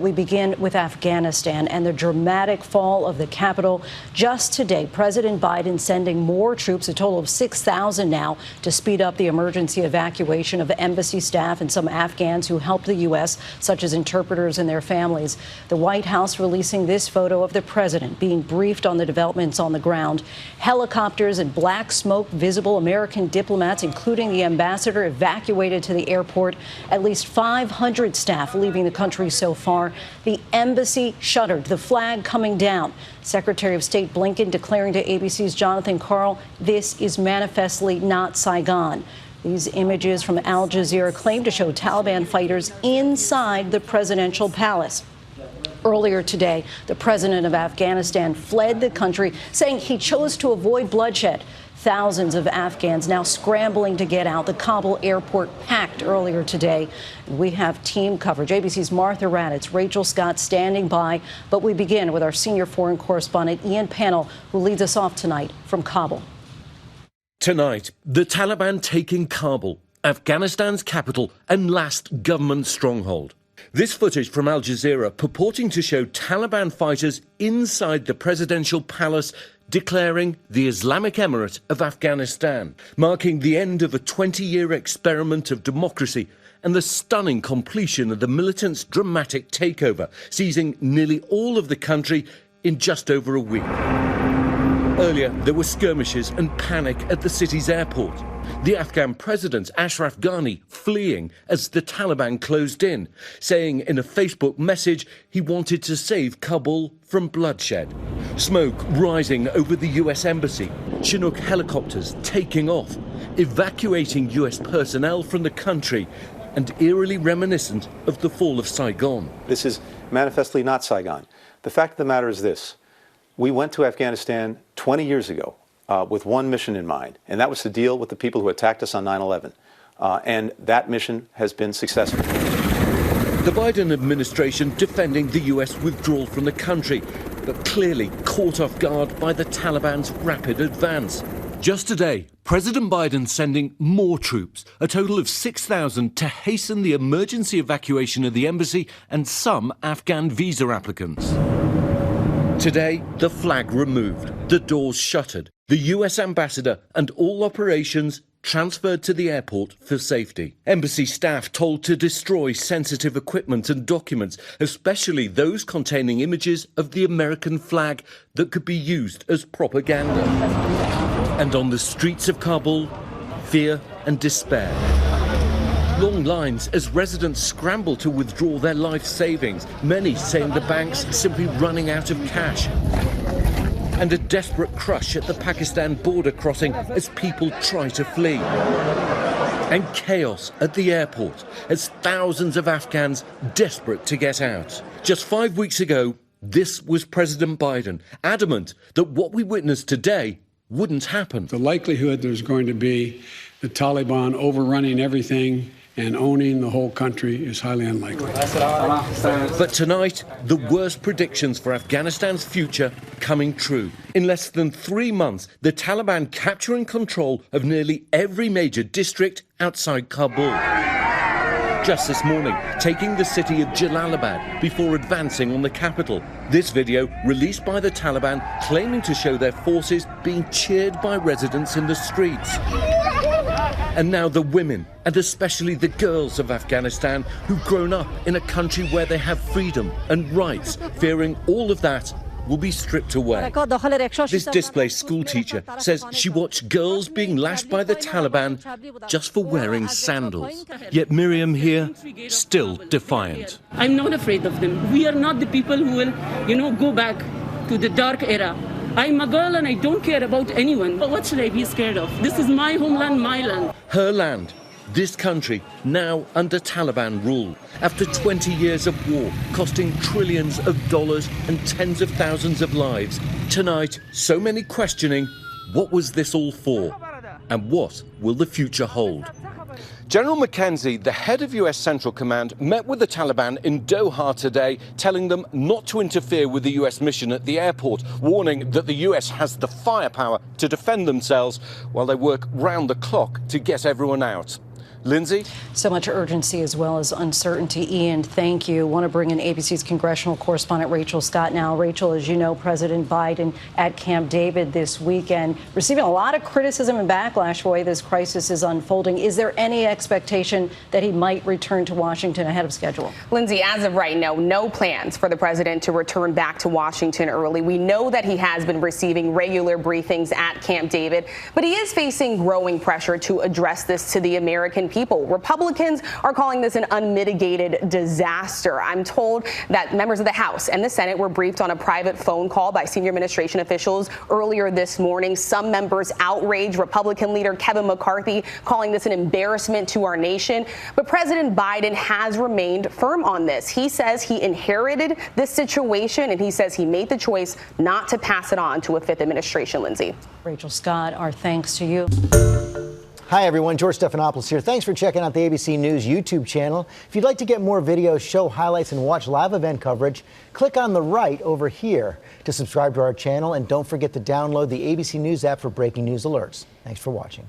We begin with Afghanistan and the dramatic fall of the capital. Just today, President Biden sending more troops, a total of 6,000 now, to speed up the emergency evacuation of embassy staff and some Afghans who helped the U.S., such as interpreters and their families. The White House releasing this photo of the president being briefed on the developments on the ground. Helicopters and black smoke visible. American diplomats, including the ambassador, evacuated to the airport. At least 500 staff leaving the country so far. The embassy shuttered, the flag coming down. Secretary of State Blinken declaring to ABC's Jonathan Karl, this is manifestly not Saigon. These images from Al Jazeera claim to show Taliban fighters inside the presidential palace. Earlier today, the president of Afghanistan fled the country, saying he chose to avoid bloodshed. Thousands of Afghans now scrambling to get out. The Kabul airport packed earlier today. We have team coverage. ABC's Martha Raddatz, Rachel Scott standing by. But we begin with our senior foreign correspondent, Ian Pannell, who leads us off tonight from Kabul. Tonight, the Taliban taking Kabul, Afghanistan's capital and last government stronghold. This footage from Al Jazeera purporting to show Taliban fighters inside the presidential palace declaring the Islamic Emirate of Afghanistan, marking the end of a 20-year experiment of democracy and the stunning completion of the militants' dramatic takeover, seizing nearly all of the country in just over a week. Earlier, there were skirmishes and panic at the city's airport. The Afghan president, Ashraf Ghani, fleeing as the Taliban closed in, saying in a Facebook message he wanted to save Kabul from bloodshed. Smoke rising over the US embassy, Chinook helicopters taking off, evacuating US personnel from the country, and eerily reminiscent of the fall of Saigon. This is manifestly not Saigon. The fact of the matter is this. We went to Afghanistan 20 years ago with one mission in mind, and that was to deal with the people who attacked us on 9/11. And that mission has been successful. The Biden administration defending the US withdrawal from the country, but clearly caught off guard by the Taliban's rapid advance. Just today, President Biden sending more troops, a total of 6,000, to hasten the emergency evacuation of the embassy and some Afghan visa applicants. Today, the flag removed, the doors shuttered, the US ambassador and all operations transferred to the airport for safety. Embassy staff told to destroy sensitive equipment and documents, especially those containing images of the American flag that could be used as propaganda. And on the streets of Kabul, fear and despair. Long lines as residents scramble to withdraw their life savings, many saying the banks simply running out of cash. And a desperate crush at the Pakistan border crossing as people try to flee. And chaos at the airport as thousands of Afghans desperate to get out. Just 5 weeks ago, this was President Biden, adamant that what we witnessed today wouldn't happen. The likelihood there's going to be the Taliban overrunning everything and owning the whole country is highly unlikely. But tonight, the worst predictions for Afghanistan's future coming true. In less than 3 months, the Taliban capturing control of nearly every major district outside Kabul. Just this morning, taking the city of Jalalabad before advancing on the capital. This video, released by the Taliban, claiming to show their forces being cheered by residents in the streets. And now the women, and especially the girls of Afghanistan, who've grown up in a country where they have freedom and rights, fearing all of that will be stripped away. This displaced schoolteacher says she watched girls being lashed by the Taliban just for wearing sandals. Yet Miriam here, still defiant. I'm not afraid of them. We are not the people who will, go back to the dark era. I'm a girl and I don't care about anyone. But what should I be scared of? This is my homeland, my land. Her land, this country, now under Taliban rule. After 20 years of war, costing trillions of dollars and tens of thousands of lives. Tonight, so many questioning, what was this all for? And what will the future hold? General McKenzie, the head of US Central Command, met with the Taliban in Doha today, telling them not to interfere with the US mission at the airport, warning that the US has the firepower to defend themselves while they work round the clock to get everyone out. Lindsay? So much urgency as well as uncertainty. Ian, thank you. I want to bring in ABC's congressional correspondent Rachel Scott now. Rachel, as you know, President Biden at Camp David this weekend, receiving a lot of criticism and backlash for the way this crisis is unfolding. Is there any expectation that he might return to Washington ahead of schedule? Lindsay, as of right now, no plans for the president to return back to Washington early. We know that he has been receiving regular briefings at Camp David, but he is facing growing pressure to address this to the American people. Republicans are calling this an unmitigated disaster. I'm told that members of the House and the Senate were briefed on a private phone call by senior administration officials earlier this morning. Some members outraged Republican leader Kevin McCarthy, calling this an embarrassment to our nation. But President Biden has remained firm on this. He says he inherited this situation, and he says he made the choice not to pass it on to a fifth administration. Lindsay. Rachel Scott, our thanks to you. Hi, everyone. George Stephanopoulos here. Thanks for checking out the ABC News YouTube channel. If you'd like to get more videos, show highlights, and watch live event coverage, click on the right over here to subscribe to our channel. And don't forget to download the ABC News app for breaking news alerts. Thanks for watching.